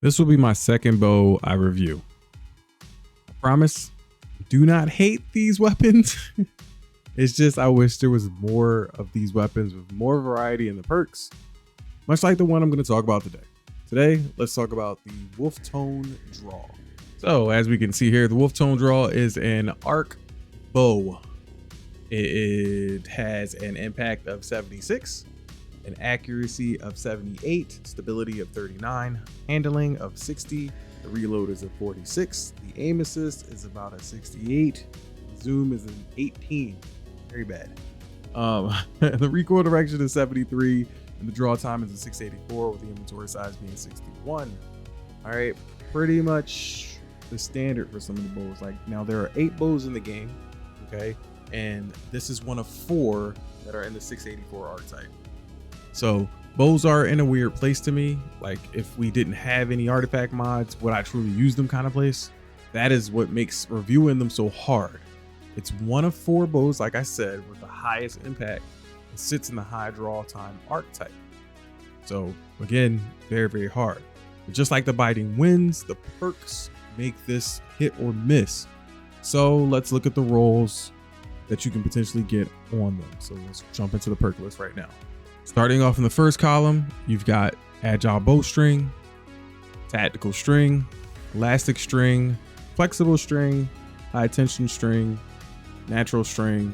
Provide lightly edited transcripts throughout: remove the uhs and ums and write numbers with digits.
This will be my second bow I review. I promise, do not hate these weapons. It's just I wish there was more of these weapons with more variety in the perks, much like the one I'm going to talk about today. Today, let's talk about the Wolftone Draw. So as we can see here, the Wolftone Draw is an arc bow. It has an impact of 76, an accuracy of 78, stability of 39, handling of 60, the reload is a 46, the aim assist is about a 68, zoom is an 18, very bad. The recoil direction is 73, and the draw time is a 684 with the inventory size being 61. All right, pretty much the standard for some of the bows. Like now there are 8 bows in the game, okay? And this is one of 4 that are in the 684 archetype. So bows are in a weird place to me. Like if we didn't have any artifact mods, would I truly use them kind of place? That is what makes reviewing them so hard. It's one of 4 bows, like I said, with the highest impact. It sits in the high draw time archetype. So again, very, very hard. But just like the biting winds, the perks make this hit or miss. So let's look at the rolls that you can potentially get on them. So let's jump into the perk list right now. Starting off in the first column, you've got agile bowstring, tactical string, elastic string, flexible string, high tension string, natural string,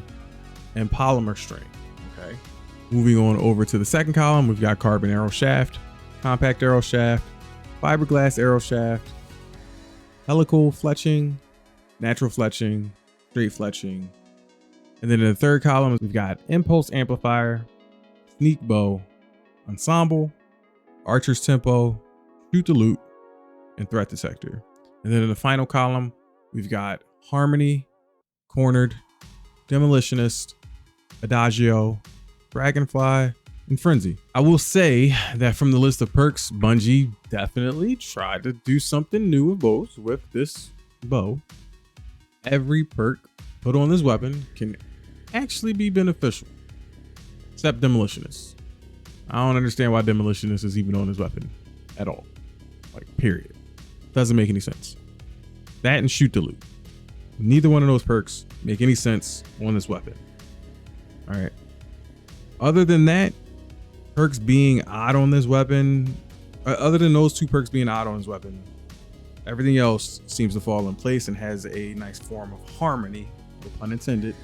and polymer string. Okay. Moving on over to the second column, we've got carbon arrow shaft, compact arrow shaft, fiberglass arrow shaft, helical fletching, natural fletching, straight fletching. And then in the third column, we've got impulse amplifier, sneak bow, ensemble, archer's tempo, shoot the loot, and threat detector. And then in the final column, we've got harmony, cornered, demolitionist, adagio, dragonfly, and frenzy. I will say that from the list of perks, Bungie definitely tried to do something new with bows with this bow. Every perk put on this weapon can actually be beneficial, except demolitionist. I don't understand why demolitionist is even on this weapon at all. Like, period. Doesn't make any sense. That and shoot the loot. Neither one of those perks make any sense on this weapon. All right. Other than that, perks being odd on this weapon, other than those 2 perks being odd on this weapon, everything else seems to fall in place and has a nice form of harmony, no pun intended,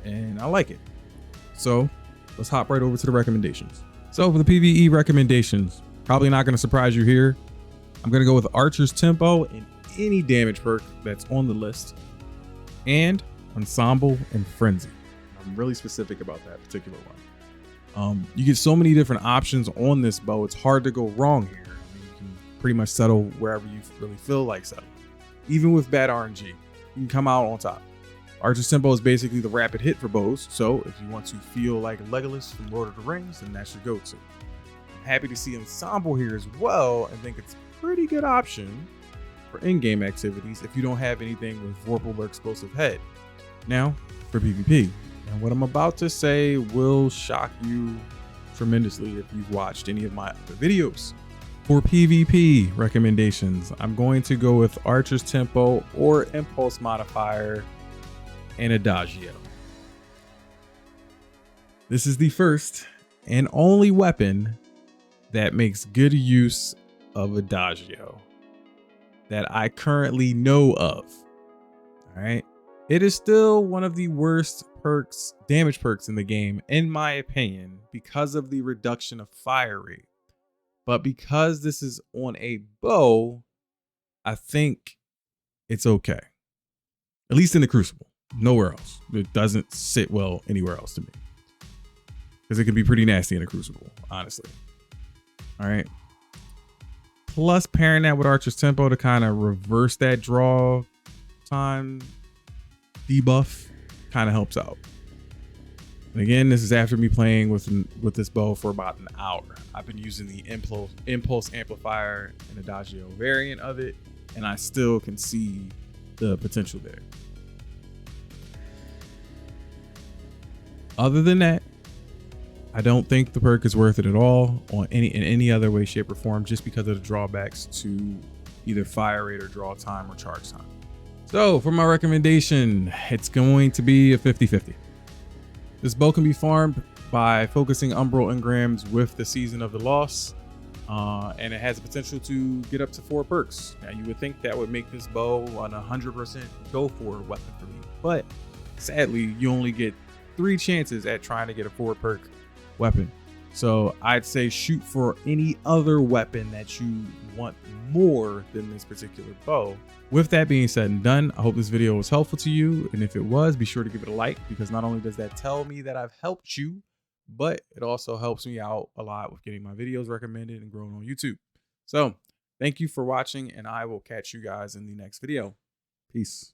and I like it. So let's hop right over to the recommendations. So for the PvE recommendations, probably not going to surprise you here. I'm going to go with Archer's Tempo and any damage perk that's on the list, and Ensemble and Frenzy. I'm really specific about that particular one. You get so many different options on this bow. It's hard to go wrong here. I mean, you can pretty much settle wherever you really feel like settling. Even with bad RNG, you can come out on top. Archer's Tempo is basically the rapid hit for bows. So if you want to feel like Legolas from Lord of the Rings, then that's your go-to. I'm happy to see Ensemble here as well, and think it's a pretty good option for in-game activities if you don't have anything with Vorpal or Explosive Head. Now, for PvP. And what I'm about to say will shock you tremendously if you've watched any of my other videos. For PvP recommendations, I'm going to go with Archer's Tempo or Impulse Modifier and Adagio. This is the first and only weapon that makes good use of Adagio that I currently know of. All right. It is still one of the worst perks, damage perks in the game, in my opinion, because of the reduction of fire rate. But because this is on a bow, I think it's okay. At least in the Crucible. Nowhere else. It doesn't sit well anywhere else to me. Because it can be pretty nasty in a Crucible, honestly. All right. Plus pairing that with Archer's Tempo to kind of reverse that draw time debuff kind of helps out. And again, this is after me playing with this bow for about an hour. I've been using the impulse amplifier and Adagio variant of it, and I still can see the potential there. Other than that, I don't think the perk is worth it at all in any other way, shape, or form, just because of the drawbacks to either fire rate or draw time or charge time. So for my recommendation, it's going to be a 50-50. This bow can be farmed by focusing umbral engrams with the Season of the Lost, and it has the potential to get up to 4 perks. Now you would think that would make this bow an 100% go for weapon for me, but sadly you only get 3 chances at trying to get a 4 perk weapon. So I'd say shoot for any other weapon that you want more than this particular bow. With that being said and done, I hope this video was helpful to you, and if it was, be sure to give it a like, because not only does that tell me that I've helped you, but it also helps me out a lot with getting my videos recommended and growing on YouTube. So thank you for watching, and I will catch you guys in the next video. Peace.